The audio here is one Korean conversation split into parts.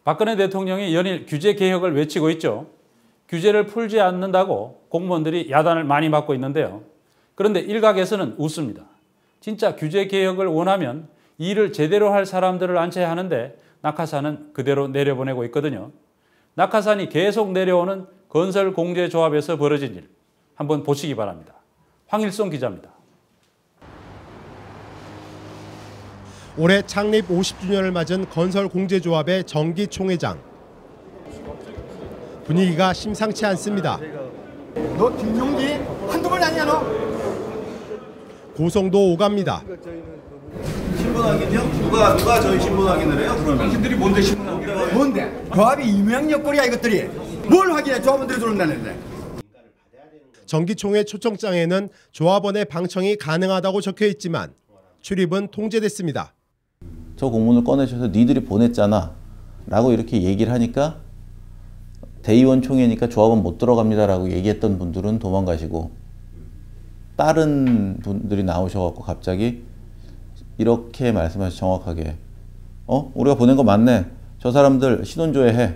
박근혜 대통령이 연일 규제 개혁을 외치고 있죠. 규제를 풀지 않는다고 공무원들이 야단을 많이 맞고 있는데요. 그런데 일각에서는 웃습니다. 진짜 규제 개혁을 원하면 일을 제대로 할 사람들을 앉혀야 하는데 낙하산은 그대로 내려보내고 있거든요. 낙하산이 계속 내려오는 건설공제조합에서 벌어진 일 한번 보시기 바랍니다. 황일송 기자입니다. 올해 창립 50주년을 맞은 건설공제조합의 정기총회장. 분위기가 심상치 않습니다. 너 김용기 한두 번 아니야 너? 고성도 오갑니다. 신분확인이요? 누가 저희 신분확인을 해요? 그러면 당신들이 뭔데 신분확인을 해? 뭔데? 조합이 유명력거리야 이것들이. 뭘 확인해? 조합원들이 들어온다는데. 정기총회 초청장에는 조합원의 방청이 가능하다고 적혀 있지만 출입은 통제됐습니다. 저 공문을 꺼내셔서 니들이 보냈잖아 라고 이렇게 얘기를 하니까 대의원 총회니까 조합원 못 들어갑니다 라고 얘기했던 분들은 도망가시고 다른 분들이 나오셔갖고 갑자기 이렇게 말씀하셔서 정확하게 우리가 보낸 거 맞네, 저 사람들 신원조회 해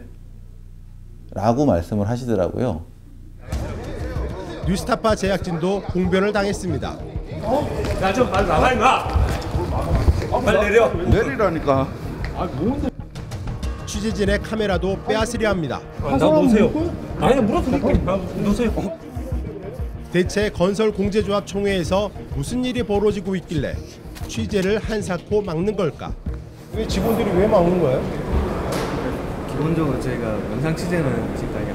라고 말씀을 하시더라고요. 뉴스타파 제작진도 공변을 당했습니다. 야, 좀 빨리 나가 임마. 빨리 내려. 내리라니까. 취재진의 카메라도 빼앗으려 합니다. 나 놓으세요. 아니 물어드릴게. 놓으세요. 대체 건설공제조합 총회에서 무슨 일이 벌어지고 있길래 취재를 한사코 막는 걸까? 왜 직원들이 왜 막는 거예요? 기본적으로 저희가 영상 취재는 지금까지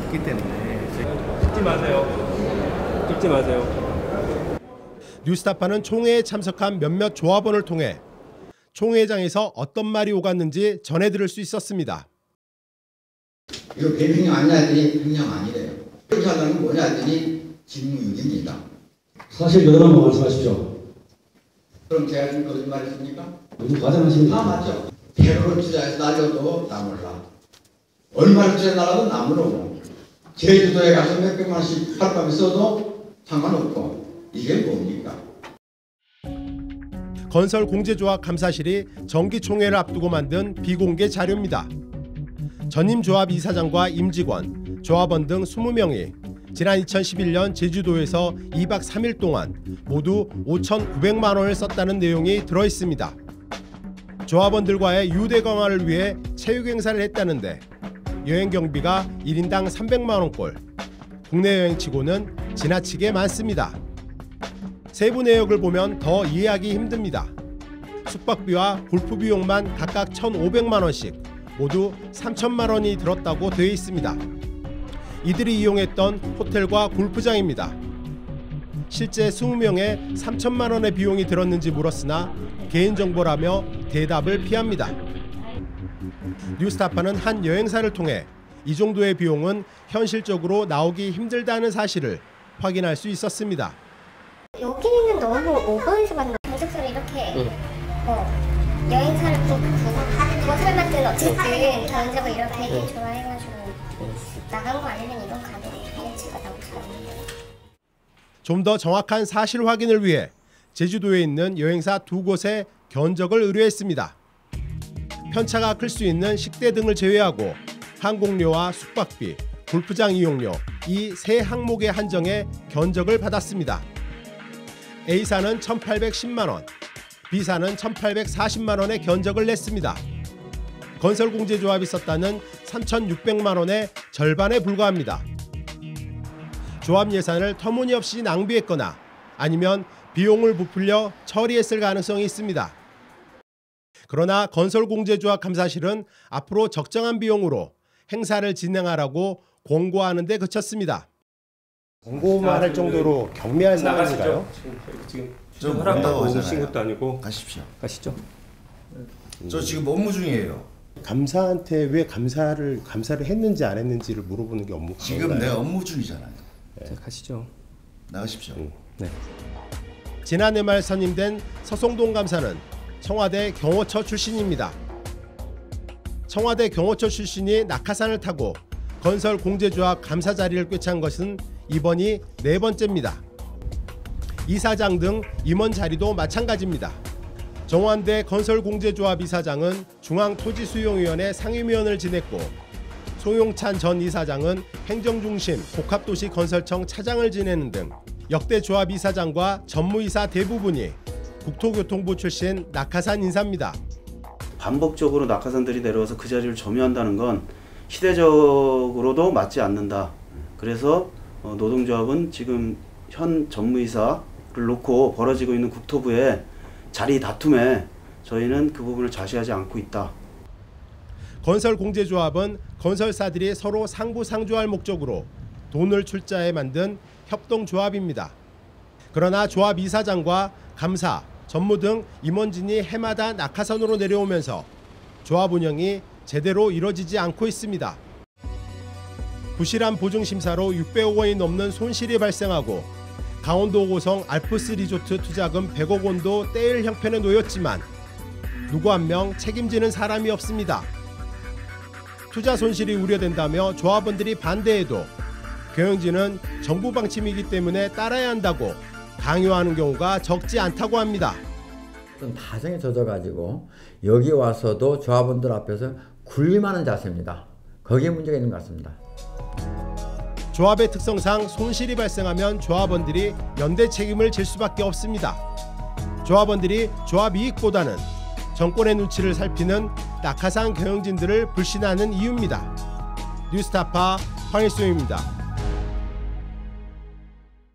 없기 때문에 찍지 마세요. 찍지 마세요. 뉴스타파는 총회에 참석한 몇몇 조합원을 통해 총회장에서 어떤 말이 오갔는지 전해들을 수 있었습니다. 이거 배명령 아니냐 했더니 명령 아니래요. 이렇게 하려면 뭐냐 했더니 직무유기입니다. 사실 그대로만 말씀하십시오. 그럼 제가 지금 거짓말했습니까? 너무 과장하십니다. 맞죠. 100% 투자해서 날려도 나몰라. 얼마를 투자해 날라도 나무로. 제주도에 가서 몇백만 원씩 하룻밤에 써도 상관없고. 이게 뭡니까? 건설공제조합 감사실이 정기총회를 앞두고 만든 비공개 자료입니다. 전임 조합 이사장과 임직원, 조합원 등 20명이 지난 2011년 제주도에서 2박 3일 동안 모두 5,900만 원을 썼다는 내용이 들어있습니다. 조합원들과의 유대 강화를 위해 체육 행사를 했다는데 여행 경비가 1인당 300만 원꼴, 국내 여행치고는 지나치게 많습니다. 세부 내역을 보면 더 이해하기 힘듭니다. 숙박비와 골프 비용만 각각 1,500만 원씩 모두 3천만 원이 들었다고 되어 있습니다. 이들이 이용했던 호텔과 골프장입니다. 실제 20명에 3천만 원의 비용이 들었는지 물었으나 개인정보라며 대답을 피합니다. 뉴스타파는 한 여행사를 통해 이 정도의 비용은 현실적으로 나오기 힘들다는 사실을 확인할 수 있었습니다. 여기는 너무 오버해서 받는 거. 정식으로 이렇게 여행사를 뭐 설마든 어쨌든 견적을 이렇게 좋아해가지고 나간 거 아니면 이건 가격 가치가 나오지 않는데. 좀 더 정확한 사실 확인을 위해 제주도에 있는 여행사 2곳에 견적을 의뢰했습니다. 편차가 클 수 있는 식대 등을 제외하고 항공료와 숙박비, 골프장 이용료 이 세 항목에 한정해 견적을 받았습니다. A사는 1,810만 원, B사는 1,840만 원의 견적을 냈습니다. 건설공제조합이 썼다는 3,600만 원의 절반에 불과합니다. 조합 예산을 터무니없이 낭비했거나 아니면 비용을 부풀려 처리했을 가능성이 있습니다. 그러나 건설공제조합 감사실은 앞으로 적정한 비용으로 행사를 진행하라고 공고하는 데 그쳤습니다. 공고만 할 정도로 경미한 상황인가요? 지금 좀 허락하고 오신 것도 아니고. 가십시오. 가시죠. 저 지금 업무 중이에요. 감사한테 왜 감사를 했는지 안 했는지를 물어보는 게 업무. 지금 내 업무 중이잖아요. 네. 가시죠. 나가십시오. 네. 지난해 말 선임된 서송동 감사는 청와대 경호처 출신입니다. 청와대 경호처 출신이 낙하산을 타고 건설공제조합 감사 자리를 꿰찬 것은 이번이 4번째입니다. 이사장 등 임원 자리도 마찬가지입니다. 정환대 건설공제조합 이사장은 중앙토지수용위원회 상임위원을 지냈고 송용찬 전 이사장은 행정중심 복합도시건설청 차장을 지내는 등 역대 조합 이사장과 전무이사 대부분이 국토교통부 출신 낙하산 인사입니다. 반복적으로 낙하산들이 내려와서 그 자리를 점유한다는 건 시대적으로도 맞지 않는다. 그래서 노동조합은 지금 현 전무이사를 놓고 벌어지고 있는 국토부의 자리 다툼에 저희는 그 부분을 좌시하지 않고 있다. 건설공제조합은 건설사들이 서로 상부상조할 목적으로 돈을 출자해 만든 협동조합입니다. 그러나 조합 이사장과 감사, 전무 등 임원진이 해마다 낙하산으로 내려오면서 조합 운영이 제대로 이뤄지지 않고 있습니다. 부실한 보증심사로 600억 원이 넘는 손실이 발생하고 강원도 5호성 알프스 리조트 투자금 100억 원도 떼일 형편에 놓였지만 누구 한 명 책임지는 사람이 없습니다. 투자 손실이 우려된다며 조합원들이 반대해도 경영진은 정부 방침이기 때문에 따라야 한다고 강요하는 경우가 적지 않다고 합니다. 어떤 다정에 젖어가지고 여기 와서도 조합원들 앞에서 군림하는 자세입니다. 거기에 문제가 있는 것 같습니다. 조합의 특성상 손실이 발생하면 조합원들이 연대 책임을 질 수밖에 없습니다. 조합원들이 조합 이익보다는 정권의 눈치를 살피는 낙하산 경영진들을 불신하는 이유입니다. 뉴스타파 황일수입니다.